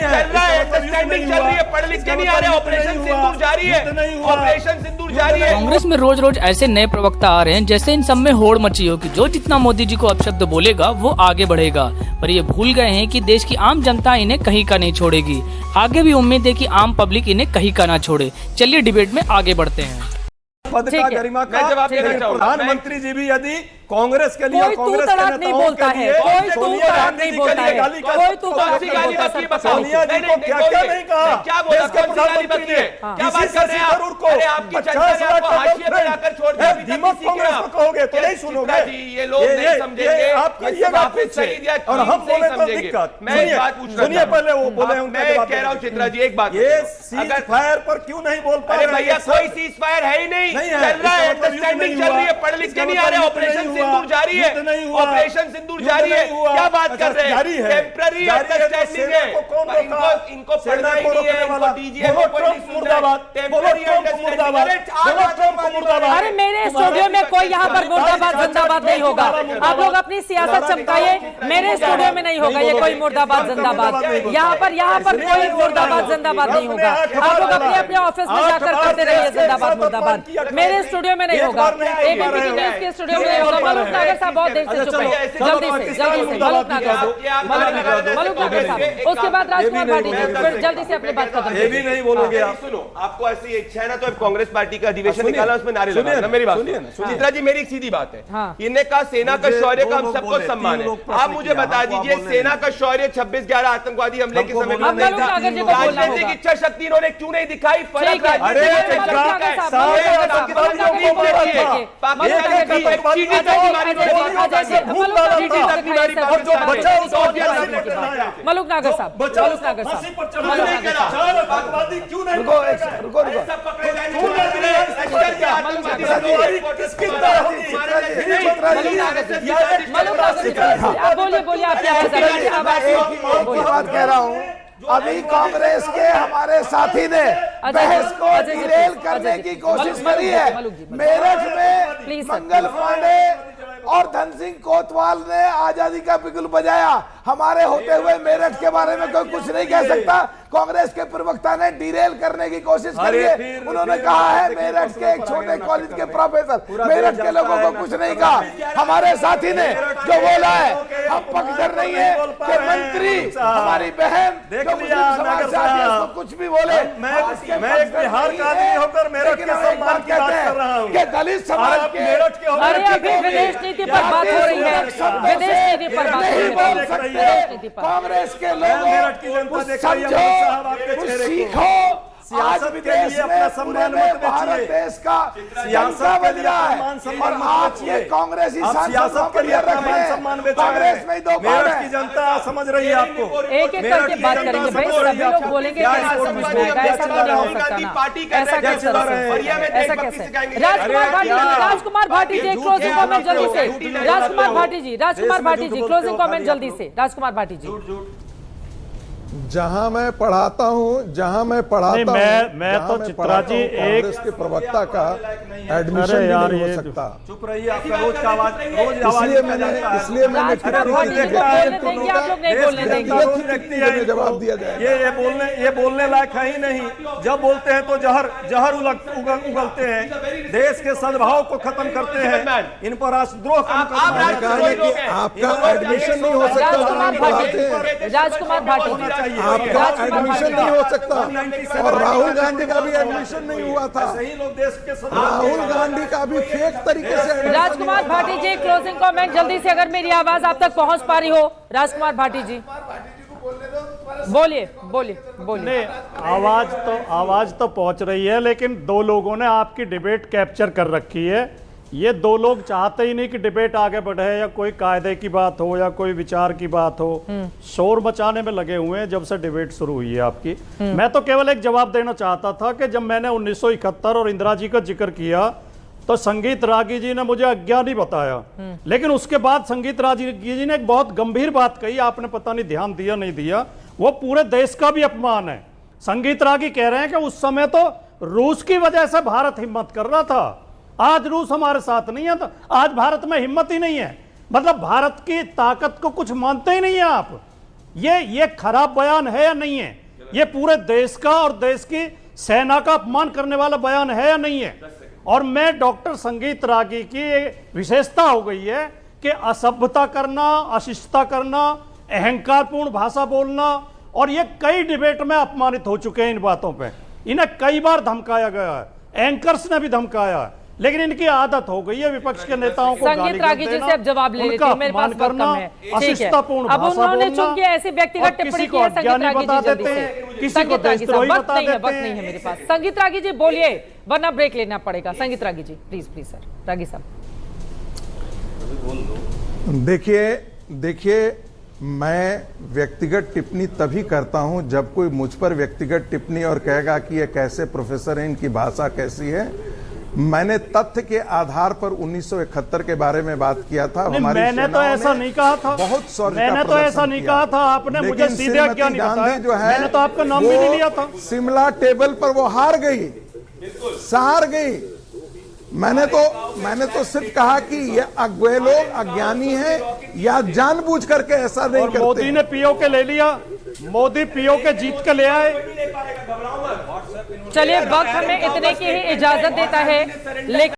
चल रहा है, अंडरस्टैंडिंग चल रही है, पढ़ लिख के नहीं आ रहे, ऑपरेशन सिंदूर जारी है, ऑपरेशन सिंदूर जारी है। कांग्रेस में रोज रोज ऐसे नए प्रवक्ता आ रहे हैं जैसे इन सब में होड़ मची हो कि जो जितना मोदी जी को अपशब्द बोलेगा वो आगे बढ़ेगा, पर ये भूल गए हैं कि देश की आम जनता इन्हें कहीं का नहीं छोड़ेगी। आगे भी उम्मीद है कि आम पब्लिक इन्हें कहीं का ना छोड़े। चलिए डिबेट में आगे बढ़ते हैं। पद का गरिमा का जवाब देना चाहूंगा। प्रधानमंत्री जी भी यदि कांग्रेस के लिए कोई कांग्रेस तू तड़ाक नहीं बोलता है, कोई तू तड़ाक नहीं बोलता है, कोई तू तड़ाक नहीं बोलता है। सोनिया जी को क्या क्या नहीं कहा, क्या बोला, कौन सी गाली बकरी है, क्या बात कर रहे हैं आप? अरे आपकी चर्चा ने आपको हाशिए पे लाकर छोड़ दिया, अभी तक नहीं सीखे आप। कहोगे तो नहीं सुनोगे जी, ये लोग नहीं समझेंगे, आप कहिएगा वापस सही दिया और हम बोले तो दिक्कत। मैं एक बात पूछ रहा हूं, सुनिए पहले वो बोले, मैं कह रहा हूं चित्रा जी एक बात, ये सीज फायर पर क्यों नहीं बोल पा रहे? अरे भैया कोई सीज फायर है ही नहीं, चल रहा है, अंडरस्टैंडिंग चल रही है, पढ़ लिख के नहीं आ रहे, ऑपरेशन सिंदूर जारी है, ऑपरेशन सिंदूर जारी है। क्या बात कर रहे हैं? टेम्पररी अंडरस्टैंडिंग है, इनको पढ़ना ही नहीं है, इनको डीजीए को कोई नहीं सुन रहा है। Temporary understanding. अरे मेरे स्टूडियो में कोई यहाँ पर मुर्दाबाद जिंदाबाद नहीं होगा। आप लोग अपनी सियासत चमकाइए, मेरे स्टूडियो में नहीं होगा ये कोई मुर्दाबाद जिंदाबाद। यहाँ पर कोई मुर्दाबाद जिंदाबाद नहीं होगा। आप लोग अपने अपने ऑफिस में जाकर करते रहिए जिंदाबाद मुर्दाबाद, मेरे स्टूडियो में नहीं होगा, एबीपी न्यूज के स्टूडियो में नहीं होगा। मलूक नागर साहब बहुत देर से चुप है, जल्दी से मलूक नागर साहब, उसके बाद राजकुमार भाटी जी, फिर जल्दी से अपनी बात खत्म। ये भी नहीं बोलोगे आप? सुनो, आपको ऐसी इच्छा है ना तो कांग्रेस पार्टी का अधिवेशन निकाला, उसमें नारे लगाना। मेरी बात चित्रा जी, मेरी एक सीधी बात है, इन्हें कहा सेना का शौर्य का हम सबको सम्मान है। आप मुझे बता दीजिए सेना का शौर्य 26/11 आतंकवादी हमले के समय में नहीं था, राजनीतिक इच्छा शक्ति इन्होंने क्यों नहीं दिखाई? मलूक नागर साहब, बोलिए आप क्या बात कह रहा हूँ। अभी कांग्रेस के हमारे साथी ने बहस को डिरेल करने की कोशिश करी है। मेरठ में मंगल पांडे और धन सिंह कोतवाल ने आजादी का बिगुल बजाया। हमारे होते हुए मेरठ के बारे में कोई कुछ नहीं कह सकता। कांग्रेस के प्रवक्ता ने डिरेल करने की कोशिश करी है। उन्होंने कहा है मेरठ के एक छोटे कॉलेज के प्रोफेसर, मेरठ के लोगों को कुछ नहीं कहा। हमारे साथी ने जो बोला है, हम पक्षधर नहीं है कि मंत्री हमारी बहन जो मुस्लिम समाज से आती है उसको कुछ भी बोले। मैं एक बिहार का आदमी होकर मेरठ के सम्मान की बात कर रहा हूँ कि दलित समाज के मेरठ के अरे अभी विदेश नीति पर बात हो रही है, विदेश नीति पर बात नहीं हो बोल रही सकते। है। कांग्रेस के लोगों कुछ समझो, कुछ सीखो। आज विदेश में पूरे में भारत देश का सियासत बन रहा है और आप ये कांग्रेसी सियासत के लिए सम्मान बेचा है। कांग्रेस में दो मेरठ की जनता समझ रही है आपको। एक एक करके बात करेंगे भाई, सभी लोग बोलेंगे कैसे समझ में आएगा? ऐसा तो नहीं हो सकता ना, ऐसा कैसे? राजकुमार भाटी जी क्लोजिंग कमेंट जल्दी से। राजकुमार भाटी जी क्लोजिंग कमेंट जल्दी से। राजकुमार भाटी जी, जहां मैं पढ़ाता हूं मैं तो चित्रा जी कांग्रेस के प्रवक्ता का एडमिशन नहीं हो सकता। चुप रहिए, आपका रोज का आवाज इसलिए मैंने जवाब दिया जाए। ये बोलने लायक है ही नहीं। जब बोलते हैं तो जहर उगलते हैं, देश के सद्भाव को खत्म करते हैं, इन पर राष्ट्रद्रोह का आपका एडमिशन नहीं हो सकता। राजकुमार भाटी आपका एडमिशन नहीं हो सकता और राहुल गांधी का भी एडमिशन नहीं हुआ था। सही लोग देश के राहुल गांधी का भी फेक तरीके से। राजकुमार भाटी जी क्लोजिंग कमेंट जल्दी से, अगर मेरी आवाज आप तक पहुंच पा रही हो। राजकुमार भाटी जी बोलिए। आवाज तो पहुंच रही है, लेकिन दो लोगों ने आपकी डिबेट कैप्चर कर रखी है। ये दो लोग चाहते ही नहीं कि डिबेट आगे बढ़े, या कोई कायदे की बात हो या कोई विचार की बात हो। शोर मचाने में लगे हुए हैं जब से डिबेट शुरू हुई है आपकी। मैं तो केवल एक जवाब देना चाहता था कि जब मैंने 1971 और इंदिरा जी का जिक्र किया तो संगीत रागी जी ने मुझे अज्ञानी बताया, लेकिन उसके बाद संगीत रागी जी ने एक बहुत गंभीर बात कही, आपने पता नहीं ध्यान दिया नहीं दिया, वो पूरे देश का भी अपमान है। संगीत रागी कह रहे हैं कि उस समय तो रूस की वजह से भारत हिम्मत कर रहा था, आज रूस हमारे साथ नहीं है, तो आज भारत में हिम्मत ही नहीं है। मतलब भारत की ताकत को कुछ मानते ही नहीं है आप। ये खराब बयान है या नहीं है? ये पूरे देश का और देश की सेना का अपमान करने वाला बयान है या नहीं है? और मैं डॉक्टर संगीत रागी की विशेषता हो गई है कि असभ्यता करना, अशिष्टता करना, अहंकारपूर्ण भाषा बोलना, और ये कई डिबेट में अपमानित हो चुके हैं इन बातों पे। इन्हें कई बार धमकाया गया है, एंकर्स ने भी धमकाया है, लेकिन इनकी आदत हो गई है विपक्ष के नेताओं को संगीत रागी जी से अब जवाब ले लेते हैं, मेरे पास वक्त कम है। ठीक है, अब उन्होंने चूंकि ऐसी व्यक्तिगत टिप्पणी की है, संगीत रागी जी जल्दी से। संगीत रागी साहब, वक्त नहीं है मेरे पास। संगीत रागी जी बोलिए, वरना ब्रेक लेना पड़ेगा। संगीत रागी जी प्लीज प्लीज सर। रागी साहब देखिए मैं व्यक्तिगत टिप्पणी तभी करता हूं जब कोई मुझ पर व्यक्तिगत टिप्पणी और कहेगा कि ये कैसे प्रोफेसर हैं, इनकी भाषा कैसी है। मैंने तथ्य के आधार पर 1971 के बारे में बात किया था। हमारी मैंने तो ऐसा नहीं कहा था, बहुत सॉरी, मैंने तो ऐसा नहीं कहा था। आपने मुझे सीधे क्या नहीं बताया, जो है मैंने तो आपका नाम भी नहीं लिया था। शिमला टेबल पर वो हार गई। मैंने तो सिर्फ कहा कि ये वे लोग अज्ञानी हैं या जानबूझ करके ऐसा नहीं करते। मोदी ने पीओ के ले लिया, मोदी पीओ के जीत के ले आए। चलिए, वक्त हमें इतने की ही इजाजत देता है, लेकिन